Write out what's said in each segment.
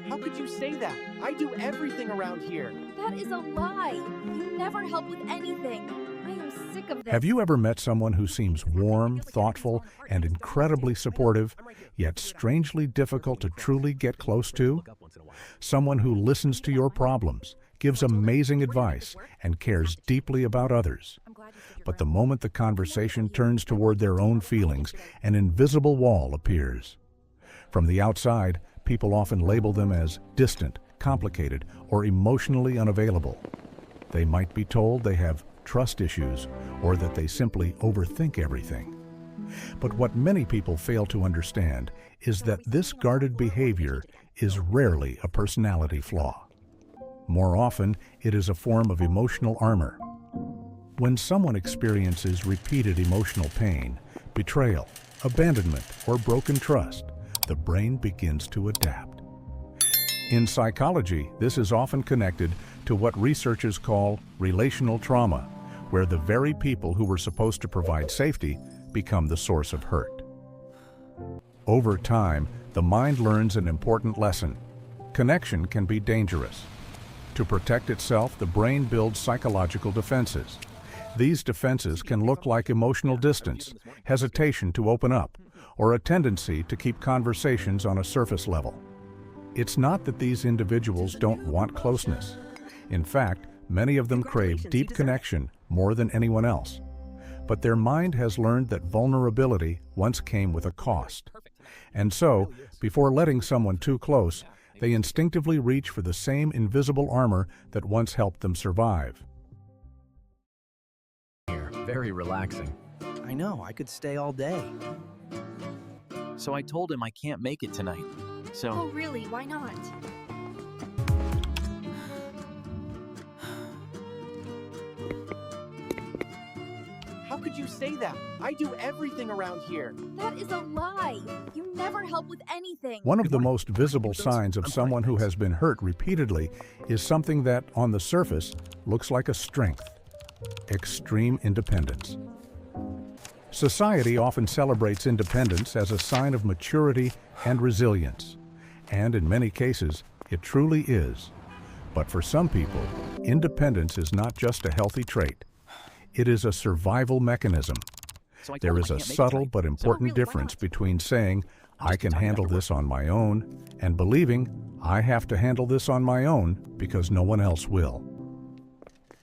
How could you say that? I do everything around here. That is a lie. You never help with anything. I am sick of this. Have you ever met someone who seems warm, thoughtful, and incredibly supportive, yet strangely difficult to truly get close to? Someone who listens to your problems, gives amazing advice, and cares deeply about others. But the moment the conversation turns toward their own feelings, an invisible wall appears. From the outside, people often label them as distant, complicated, or emotionally unavailable. They might be told they have trust issues or that they simply overthink everything. But what many people fail to understand is that this guarded behavior is rarely a personality flaw. More often, it is a form of emotional armor. When someone experiences repeated emotional pain, betrayal, abandonment, or broken trust, the brain begins to adapt. In psychology, this is often connected to what researchers call relational trauma, where the very people who were supposed to provide safety become the source of hurt. Over time, the mind learns an important lesson. Connection can be dangerous. To protect itself, the brain builds psychological defenses. These defenses can look like emotional distance, hesitation to open up, or a tendency to keep conversations on a surface level. It's not that these individuals don't want closeness. In fact, many of them crave deep connection more than anyone else. But their mind has learned that vulnerability once came with a cost. And so, before letting someone too close, they instinctively reach for the same invisible armor that once helped them survive. Very relaxing. I know, I could stay all day. So I told him I can't make it tonight. Oh, So really? Why not? How could you say that? I do everything around here. That is a lie. You never help with anything. One of the most visible signs of someone who has been hurt repeatedly is something that, on the surface, looks like a strength: extreme independence. Society often celebrates independence as a sign of maturity and resilience, and in many cases, it truly is. But for some people, independence is not just a healthy trait. It is a survival mechanism. There is a subtle but important difference between saying, "I can handle this on my own," and believing, "I have to handle this on my own because no one else will."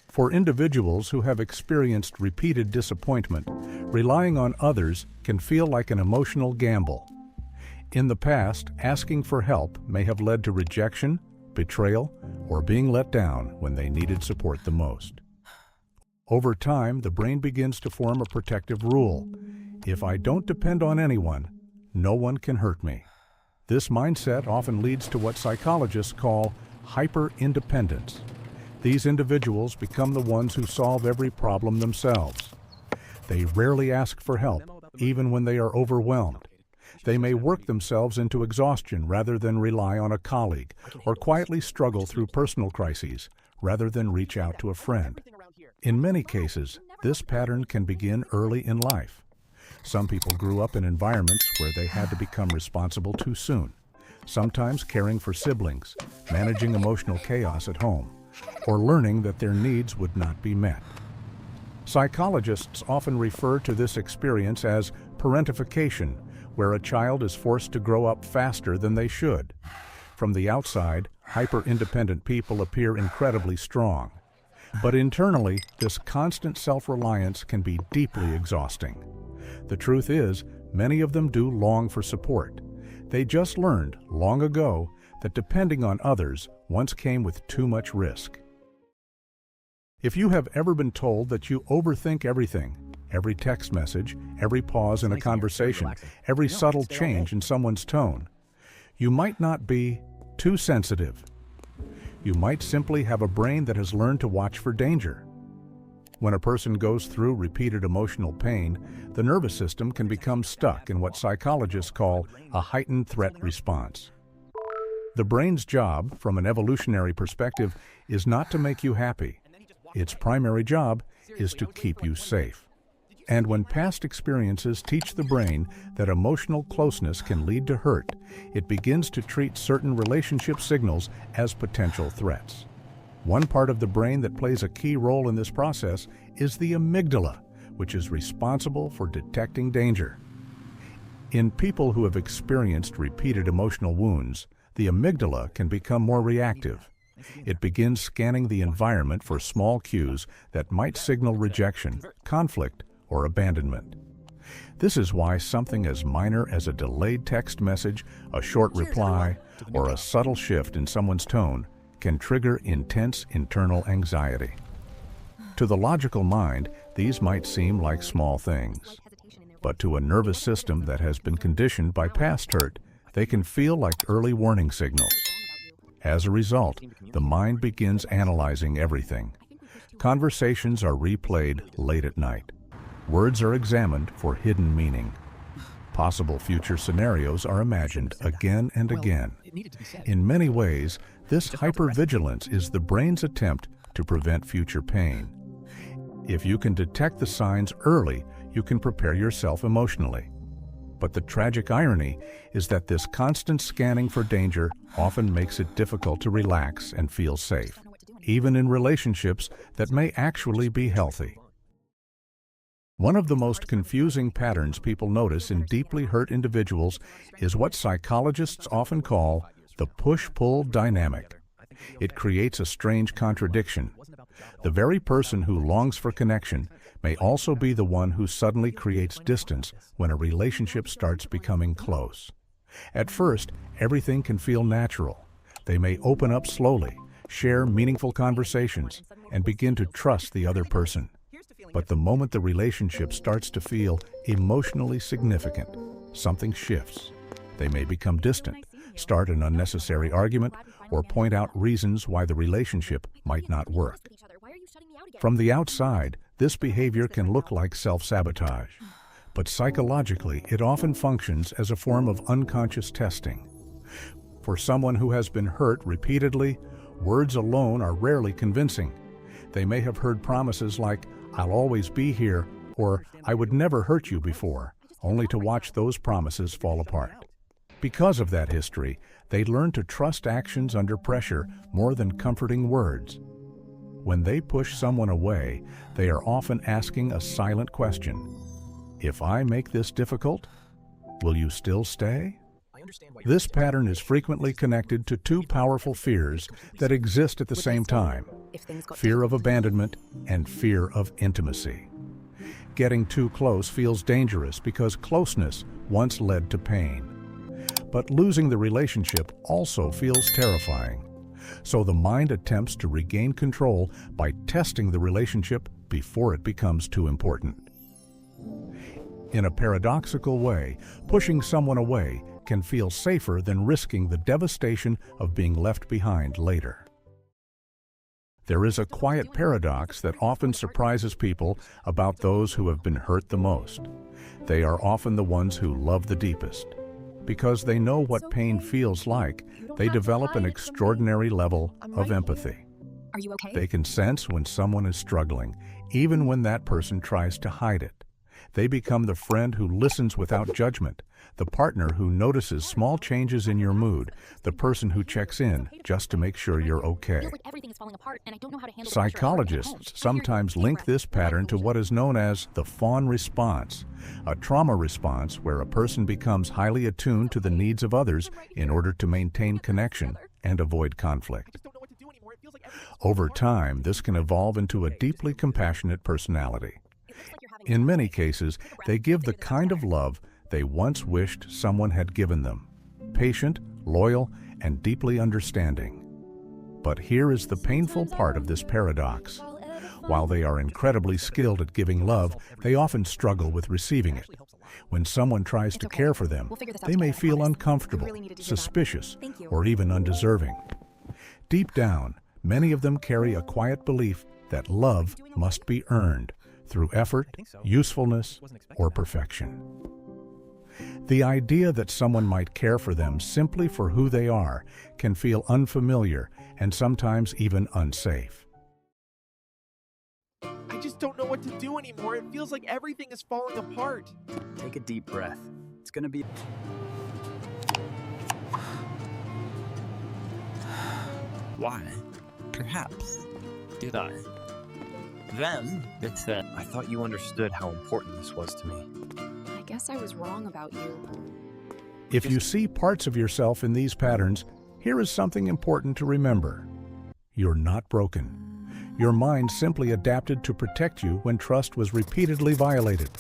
For individuals who have experienced repeated disappointment, relying on others can feel like an emotional gamble. In the past, asking for help may have led to rejection, betrayal, or being let down when they needed support the most. Over time, the brain begins to form a protective rule. If I don't depend on anyone, no one can hurt me. This mindset often leads to what psychologists call hyper-independence. These individuals become the ones who solve every problem themselves. They rarely ask for help, even when they are overwhelmed. They may work themselves into exhaustion rather than rely on a colleague, or quietly struggle through personal crises rather than reach out to a friend. In many cases, this pattern can begin early in life. Some people grew up in environments where they had to become responsible too soon, sometimes caring for siblings, managing emotional chaos at home, or learning that their needs would not be met. Psychologists often refer to this experience as parentification, where a child is forced to grow up faster than they should. From the outside, hyper-independent people appear incredibly strong. But internally, this constant self-reliance can be deeply exhausting. The truth is, many of them do long for support. They just learned, long ago, that depending on others once came with too much risk. If you have ever been told that you overthink everything, every text message, every pause in a conversation, every subtle change in someone's tone, you might not be too sensitive. You might simply have a brain that has learned to watch for danger. When a person goes through repeated emotional pain, the nervous system can become stuck in what psychologists call a heightened threat response. The brain's job, from an evolutionary perspective, is not to make you happy. Its primary job is to keep you safe. And when past experiences teach the brain that emotional closeness can lead to hurt, it begins to treat certain relationship signals as potential threats. One part of the brain that plays a key role in this process is the amygdala, which is responsible for detecting danger. In people who have experienced repeated emotional wounds, the amygdala can become more reactive. It begins scanning the environment for small cues that might signal rejection, conflict, or abandonment. This is why something as minor as a delayed text message, a short reply, or a subtle shift in someone's tone can trigger intense internal anxiety. To the logical mind, these might seem like small things, but to a nervous system that has been conditioned by past hurt, they can feel like early warning signals. As a result, the mind begins analyzing everything. Conversations are replayed late at night. Words are examined for hidden meaning. Possible future scenarios are imagined again and again. In many ways, this hypervigilance is the brain's attempt to prevent future pain. If you can detect the signs early, you can prepare yourself emotionally. But the tragic irony is that this constant scanning for danger often makes it difficult to relax and feel safe, even in relationships that may actually be healthy. One of the most confusing patterns people notice in deeply hurt individuals is what psychologists often call the push-pull dynamic. It creates a strange contradiction. The very person who longs for connection may also be the one who suddenly creates distance when a relationship starts becoming close. At first, everything can feel natural. They may open up slowly, share meaningful conversations, and begin to trust the other person. But the moment the relationship starts to feel emotionally significant, something shifts. They may become distant, start an unnecessary argument, or point out reasons why the relationship might not work. From the outside, this behavior can look like self-sabotage, but psychologically, it often functions as a form of unconscious testing. For someone who has been hurt repeatedly, words alone are rarely convincing. They may have heard promises like, "I'll always be here," or "I would never hurt you before," only to watch those promises fall apart. Because of that history, they learn to trust actions under pressure more than comforting words. When they push someone away, they are often asking a silent question. If I make this difficult, will you still stay? This pattern is frequently connected to two powerful fears that exist at the same time: fear of abandonment and fear of intimacy. Getting too close feels dangerous because closeness once led to pain. But losing the relationship also feels terrifying. So the mind attempts to regain control by testing the relationship before it becomes too important. In a paradoxical way, pushing someone away can feel safer than risking the devastation of being left behind later. There is a quiet paradox that often surprises people about those who have been hurt the most. They are often the ones who love the deepest. Because they know what pain feels like, they develop an extraordinary level of empathy. Are you okay? They can sense when someone is struggling, even when that person tries to hide it. They become the friend who listens without judgment, the partner who notices small changes in your mood, the person who checks in just to make sure you're okay. Psychologists sometimes link this pattern to what is known as the fawn response, a trauma response where a person becomes highly attuned to the needs of others in order to maintain connection and avoid conflict. Over time, this can evolve into a deeply compassionate personality. In many cases, they give the kind of love they once wished someone had given them: patient, loyal, and deeply understanding. But here is the painful part of this paradox. While they are incredibly skilled at giving love, they often struggle with receiving it. When someone tries to care for them, they may feel uncomfortable, suspicious, or even undeserving. Deep down, many of them carry a quiet belief that love must be earned through effort, usefulness, or perfection. The idea that someone might care for them simply for who they are can feel unfamiliar and sometimes even unsafe. I I just don't know what to do anymore. It feels like everything is falling apart. Take a deep breath. It's gonna be... Why? Perhaps. Did I? Then, they said, I thought you understood how important this was to me. I guess I was wrong about you. If you see parts of yourself in these patterns, here is something important to remember. You're not broken. Your mind simply adapted to protect you when trust was repeatedly violated.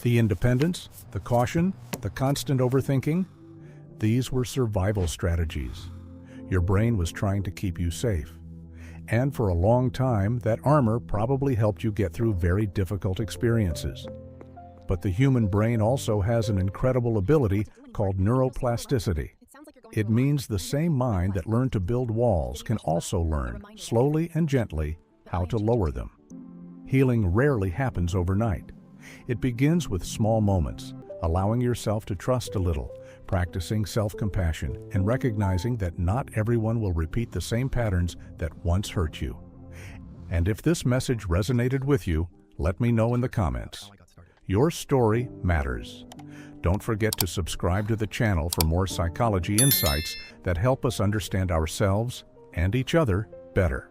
The independence, the caution, the constant overthinking, these were survival strategies. Your brain was trying to keep you safe. And for a long time, that armor probably helped you get through very difficult experiences. But the human brain also has an incredible ability called neuroplasticity. It means the same mind that learned to build walls can also learn, slowly and gently, how to lower them. Healing rarely happens overnight. It begins with small moments, allowing yourself to trust a little, practicing self-compassion, and recognizing that not everyone will repeat the same patterns that once hurt you. And if this message resonated with you, let me know in the comments. Your story matters. Don't forget to subscribe to the channel for more psychology insights that help us understand ourselves and each other better.